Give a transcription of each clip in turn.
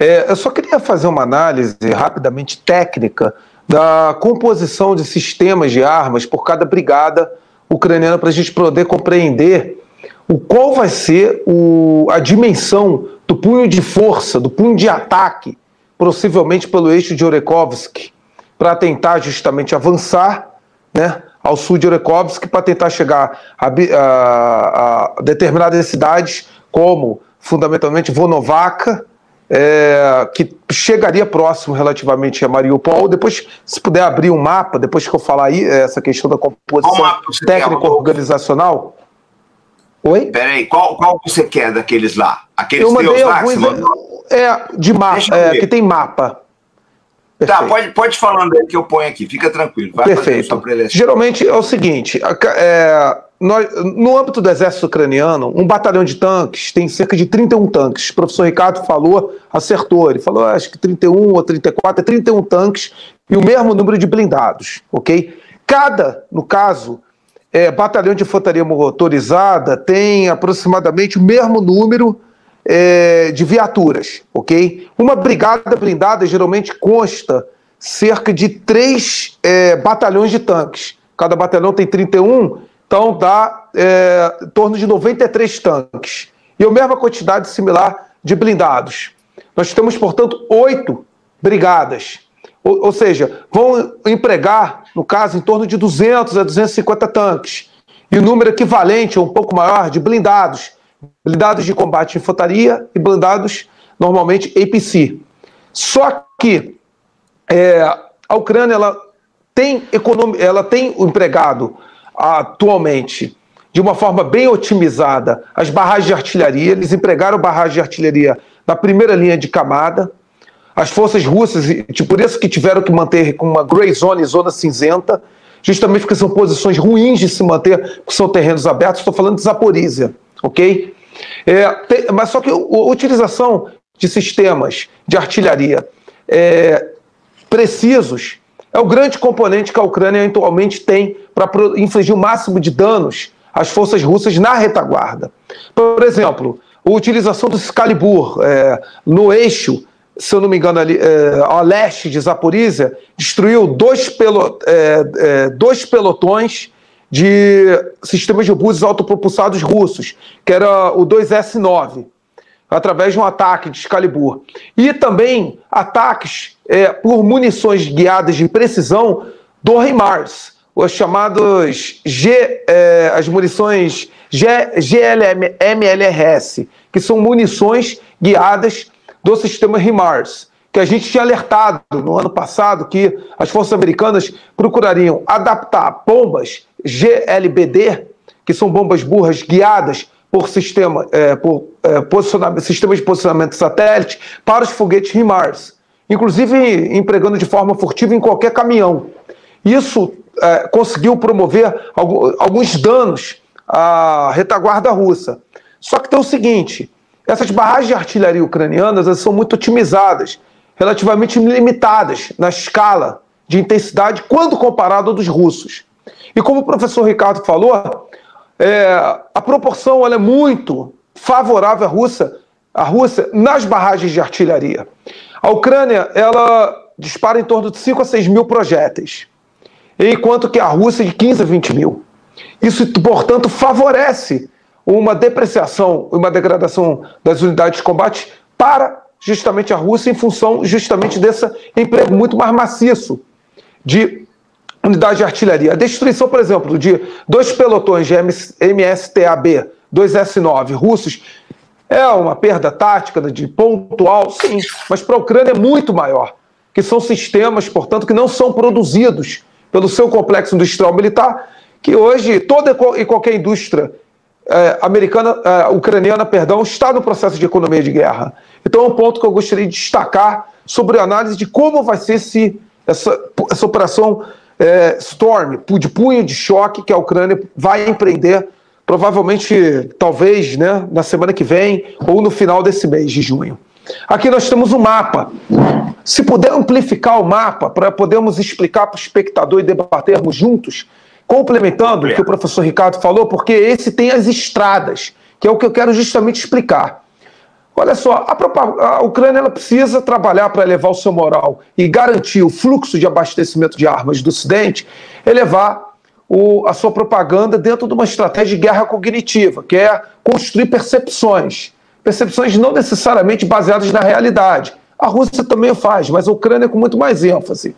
Eu só queria fazer uma análise rapidamente técnica da composição de sistemas de armas por cada brigada ucraniana para a gente poder compreender qual vai ser a dimensão do punho de força, do punho de ataque, possivelmente pelo eixo de Orekovsk, para tentar justamente avançar, né, ao sul de Orekovsk, para tentar chegar a determinadas cidades, como fundamentalmente Volnovakha, que chegaria próximo relativamente a Mariupol. Depois, se puder abrir um mapa, depois que eu falar aí, essa questão da composição técnico-organizacional. Oi? Peraí, qual você quer daqueles lá? Aqueles eu mandei teus lá? Alguns, de mapa, que tem mapa. Perfeito. Tá, pode falando aí que eu ponho aqui, fica tranquilo. Vai. Perfeito. Geralmente é o seguinte, no âmbito do exército ucraniano, um batalhão de tanques tem cerca de 31 tanques. O professor Ricardo falou, acertou, ele falou, acho que 31 ou 34, 31 tanques e o mesmo número de blindados, ok? No caso, batalhão de infantaria motorizada tem aproximadamente o mesmo número de viaturas, ok? Uma brigada blindada geralmente consta cerca de 3 batalhões de tanques. Cada batalhão tem 31, então dá em torno de 93 tanques. E a mesma quantidade similar de blindados. Nós temos, portanto, 8 brigadas. Ou seja, vão empregar, no caso, em torno de 200 a 250 tanques. E o número equivalente, ou um pouco maior, de blindados. Blindados de combate de infantaria e blindados, normalmente, APC. Só que a Ucrânia ela tem empregado atualmente, de uma forma bem otimizada, as barragens de artilharia. Eles empregaram barragens de artilharia na primeira linha de camada. As forças russas, por isso que tiveram que manter com uma gray zone, zona cinzenta, justamente porque são posições ruins de se manter, porque são terrenos abertos. Estou falando de Zaporizhia, ok? Mas só que a utilização de sistemas de artilharia precisos é o grande componente que a Ucrânia atualmente tem para infligir o máximo de danos às forças russas na retaguarda. Por exemplo, a utilização do Excalibur no eixo, se eu não me engano, ali, a leste de Zaporizhia, destruiu dois pelotões de sistemas de obuses autopropulsados russos, que era o 2S9, através de um ataque de Excalibur. E também ataques por munições guiadas de precisão do HIMARS, os chamados as munições GMLRS, que são munições guiadas do sistema HIMARS, que a gente tinha alertado no ano passado que as forças americanas procurariam adaptar bombas GLBD, que são bombas burras guiadas por sistemas de posicionamento de satélite, para os foguetes HIMARS, inclusive empregando de forma furtiva em qualquer caminhão. Isso conseguiu promover alguns danos à retaguarda russa. Só que tem o seguinte: essas barragens de artilharia ucranianas, elas são muito otimizadas, relativamente limitadas na escala de intensidade quando comparado dos russos. E como o professor Ricardo falou, a proporção ela é muito favorável à Rússia nas barragens de artilharia. A Ucrânia ela dispara em torno de 5 a 6 mil projéteis, enquanto que a Rússia de 15 a 20 mil. Isso, portanto, favorece uma depreciação, uma degradação das unidades de combate para justamente a Rússia, em função justamente desse emprego muito mais maciço de unidade de artilharia. A destruição, por exemplo, de 2 pelotões de MSTAB 2S9 russos é uma perda tática de pontual, sim, mas para a Ucrânia é muito maior, que são sistemas, portanto, que não são produzidos pelo seu complexo industrial militar, que hoje toda e qualquer indústria ucraniana, está no processo de economia de guerra. Então é um ponto que eu gostaria de destacar sobre a análise de como vai ser essa operação Storm, de punho de choque, que a Ucrânia vai empreender, provavelmente, talvez, né, na semana que vem ou no final desse mês de junho. Aqui nós temos um mapa. Se puder amplificar o mapa para podermos explicar para o espectador e debatermos juntos, complementando o que o professor Ricardo falou, porque esse tem as estradas, que é o que eu quero justamente explicar. Olha só, a Ucrânia ela precisa trabalhar para elevar o seu moral e garantir o fluxo de abastecimento de armas do Ocidente, elevar a sua propaganda dentro de uma estratégia de guerra cognitiva, que é construir percepções não necessariamente baseadas na realidade. A Rússia também o faz, mas a Ucrânia com muito mais ênfase.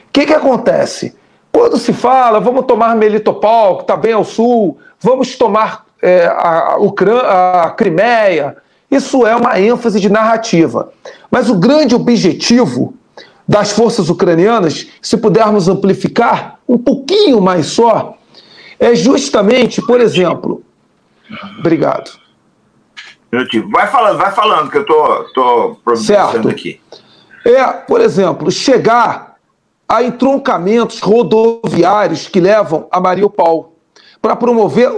O que acontece? Quando se fala, vamos tomar Melitopol, que está bem ao sul, vamos tomar a Crimeia, isso é uma ênfase de narrativa. Mas o grande objetivo das forças ucranianas, se pudermos amplificar um pouquinho mais só, é justamente, por exemplo... Obrigado. Vai falando que eu estou providenciando aqui. Por exemplo, chegar a entroncamentos rodoviários que levam a Mariupol, para promover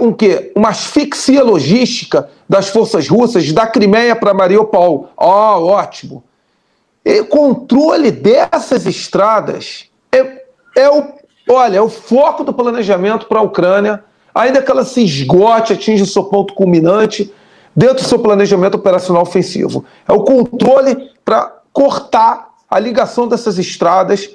uma asfixia logística das forças russas da Crimeia para Mariupol. Ótimo. E controle dessas estradas é o foco do planejamento para a Ucrânia, ainda que ela se esgote, atinja o seu ponto culminante dentro do seu planejamento operacional ofensivo. É o controle para cortar a ligação dessas estradas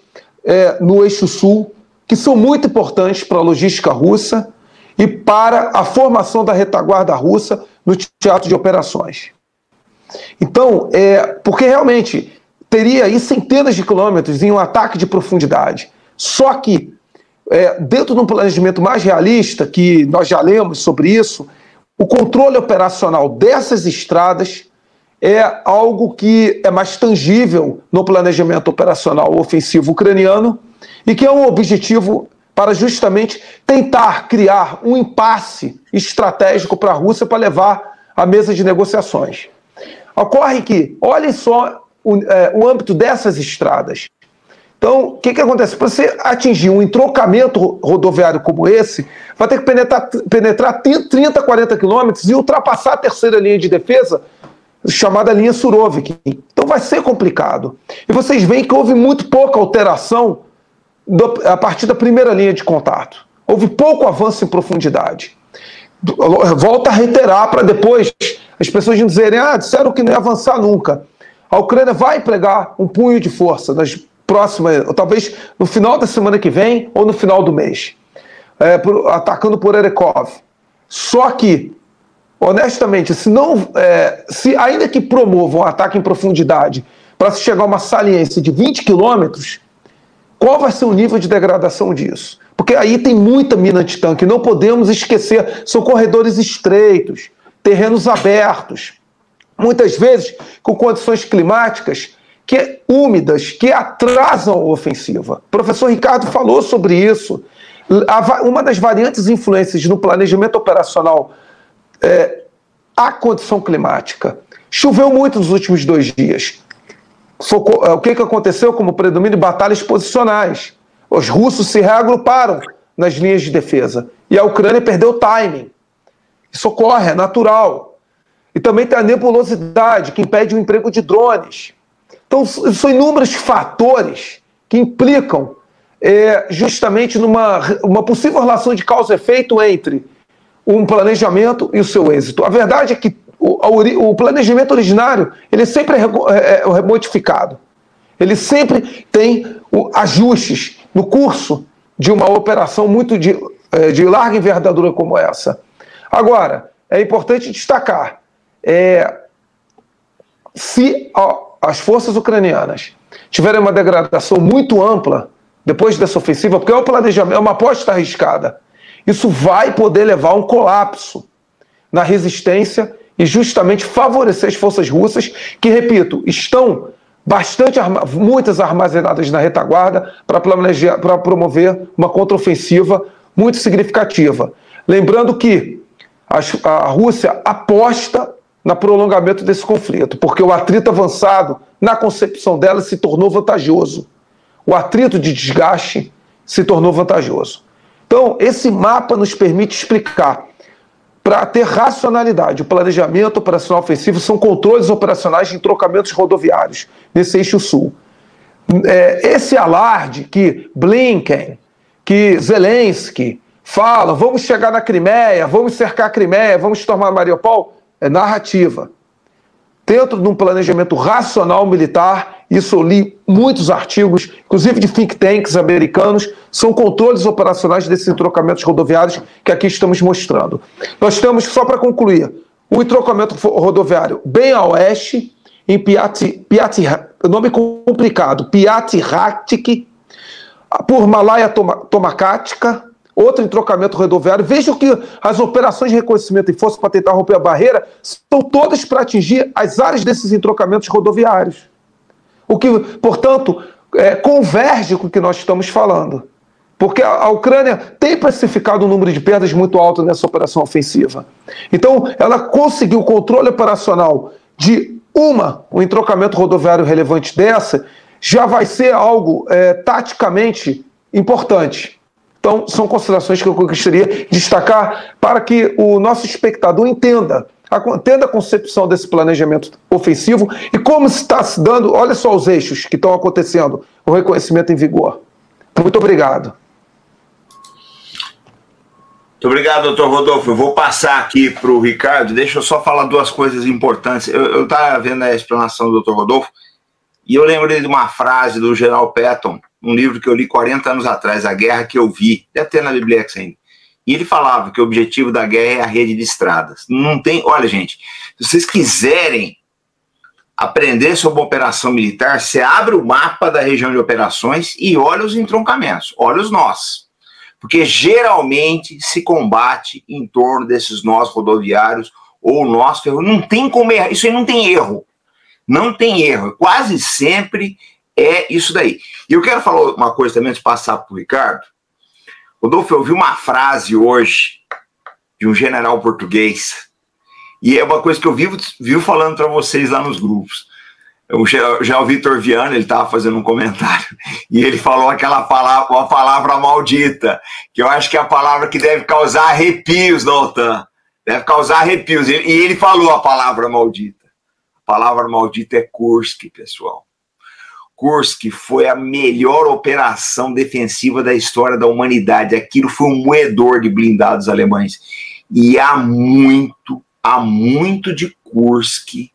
no eixo sul, que são muito importantes para a logística russa e para a formação da retaguarda russa no teatro de operações. Então, porque realmente teria aí centenas de quilômetros em um ataque de profundidade. Só que, dentro de um planejamento mais realista, que nós já lemos sobre isso, o controle operacional dessas estradas é algo que é mais tangível no planejamento operacional ofensivo ucraniano e que é um objetivo para justamente tentar criar um impasse estratégico para a Rússia para levar à mesa de negociações. Ocorre que, olhem só o âmbito dessas estradas. Então, o que acontece? Para você atingir um entroncamento rodoviário como esse, vai ter que penetrar 30, 40 quilômetros e ultrapassar a terceira linha de defesa, chamada linha Surovikin. Então vai ser complicado. E vocês veem que houve muito pouca alteração a partir da primeira linha de contato. Houve pouco avanço em profundidade. Volto a reiterar para depois as pessoas não dizerem, disseram que não ia avançar nunca. A Ucrânia vai empregar um punho de força nas próximas, talvez no final da semana que vem ou no final do mês, atacando por Erekov. Só que, honestamente, ainda que promovam um ataque em profundidade para se chegar a uma saliência de 20 quilômetros, qual vai ser o nível de degradação disso? Porque aí tem muita mina antitanque, não podemos esquecer, são corredores estreitos, terrenos abertos, muitas vezes com condições climáticas úmidas, que atrasam a ofensiva. O professor Ricardo falou sobre isso. Uma das variantes influências no planejamento operacional é a condição climática. Choveu muito nos últimos 2 dias. O que aconteceu como predomínio de batalhas posicionais? Os russos se reagruparam nas linhas de defesa e a Ucrânia perdeu o timing. Isso ocorre, é natural. E também tem a nebulosidade, que impede o emprego de drones. Então, são inúmeros fatores que implicam justamente numa possível relação de causa e efeito entre um planejamento e o seu êxito. A verdade é que o planejamento originário ele sempre é modificado. Ele sempre tem ajustes no curso de uma operação muito de larga envergadura como essa. Agora, é importante destacar, se as forças ucranianas tiverem uma degradação muito ampla depois dessa ofensiva, porque é um planejamento, é uma aposta arriscada, isso vai poder levar a um colapso na resistência e justamente favorecer as forças russas, que, repito, estão muitas armazenadas na retaguarda para promover uma contraofensiva muito significativa. Lembrando que a Rússia aposta no prolongamento desse conflito, porque o atrito avançado, na concepção dela, se tornou vantajoso. O atrito de desgaste se tornou vantajoso. Então, esse mapa nos permite explicar, para ter racionalidade, o planejamento operacional ofensivo são controles operacionais de entroncamentos rodoviários nesse eixo sul. Esse alarde que Blinken, que Zelensky falam, vamos chegar na Crimeia, vamos cercar a Crimeia, vamos tomar Mariupol, é narrativa. dentro de um planejamento racional militar. Isso eu li muitos artigos, inclusive de think tanks americanos, são controles operacionais desses entrocamentos rodoviários que aqui estamos mostrando. Nós temos, só para concluir, o entrocamento rodoviário bem a oeste, em nome complicado, Piatihatic, por Malaya Tomakatika, outro entrocamento rodoviário. Vejam que as operações de reconhecimento e força para tentar romper a barreira são todas para atingir as áreas desses entrocamentos rodoviários. O que, portanto, converge com o que nós estamos falando. Porque a Ucrânia tem pacificado um número de perdas muito alto nessa operação ofensiva. Então, ela conseguiu o controle operacional de um entrocamento rodoviário relevante dessa, já vai ser algo taticamente importante. Então, são considerações que eu gostaria de destacar para que o nosso espectador entenda a concepção desse planejamento ofensivo e como está se dando, olha só os eixos que estão acontecendo, o reconhecimento em vigor. Muito obrigado. Muito obrigado, doutor Rodolfo. Eu vou passar aqui para o Ricardo. Deixa eu só falar duas coisas importantes. Eu estava vendo a explanação do doutor Rodolfo e eu lembrei de uma frase do General Patton, um livro que eu li 40 anos atrás, A Guerra que Eu Vi, deve ter na Biblioteca ainda. E ele falava que o objetivo da guerra é a rede de estradas. Não tem... Olha, gente, se vocês quiserem aprender sobre operação militar, você abre o mapa da região de operações e olha os entroncamentos, olha os nós. Porque geralmente se combate em torno desses nós rodoviários ou nós ferroviários. Não tem como errar, isso aí não tem erro. Não tem erro, quase sempre é isso daí. E eu quero falar uma coisa também antes de passar para o Ricardo. Rodolfo, eu vi uma frase hoje de um general português, e é uma coisa que eu vivo falando para vocês lá nos grupos. Já o Vitor Viana, ele estava fazendo um comentário, e ele falou uma palavra maldita, que eu acho que é a palavra que deve causar arrepios na OTAN. Deve causar arrepios. E ele falou a palavra maldita. A palavra maldita é Kursk, pessoal. Kursk foi a melhor operação defensiva da história da humanidade. Aquilo foi um moedor de blindados alemães. E há muito de Kursk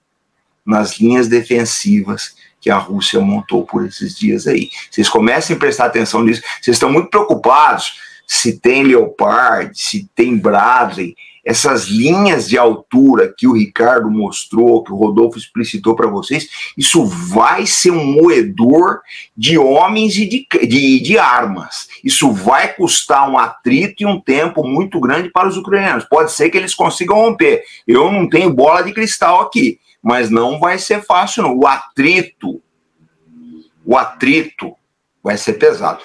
nas linhas defensivas que a Rússia montou por esses dias aí. Vocês comecem a prestar atenção nisso. Vocês estão muito preocupados se tem Leopard, se tem Bradley. Essas linhas de altura que o Ricardo mostrou, que o Rodolfo explicitou para vocês, isso vai ser um moedor de homens e de armas. Isso vai custar um atrito e um tempo muito grande para os ucranianos. Pode ser que eles consigam romper. Eu não tenho bola de cristal aqui, mas não vai ser fácil, não. O atrito vai ser pesado.